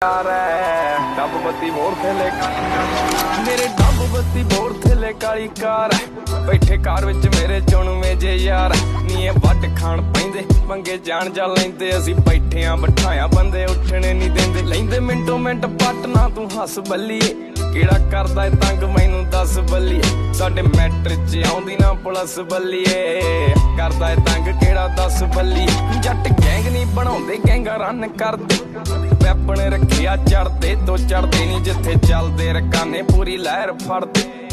dub बत्ती मोड़ थले मेरे डब बत्ती मोड़ थले काली कार बैठे कार विच मेरे चुनवे जे यार नीए वट खाण पैंदे मंगे जान जा लैंदे असी बैठे आ बिठाया बंदे उठने नहीं देंदे लैंदे मिंटो मिंट पट ना तू हस बल्लीए केड़ा करदा है तंग मैनू दस बल्लीए साडे मैट्रिक च आउंदी ना पुलिस बल्लीए करदा है तंग केड़ा दस बल्लीए जट गैंग नहीं बनाउंदे गैंगा रन करदे वैपन रखिया चढ़दे तो चढ़दे नहीं जिथे चलदे रकाने पूरी लहर फड़दे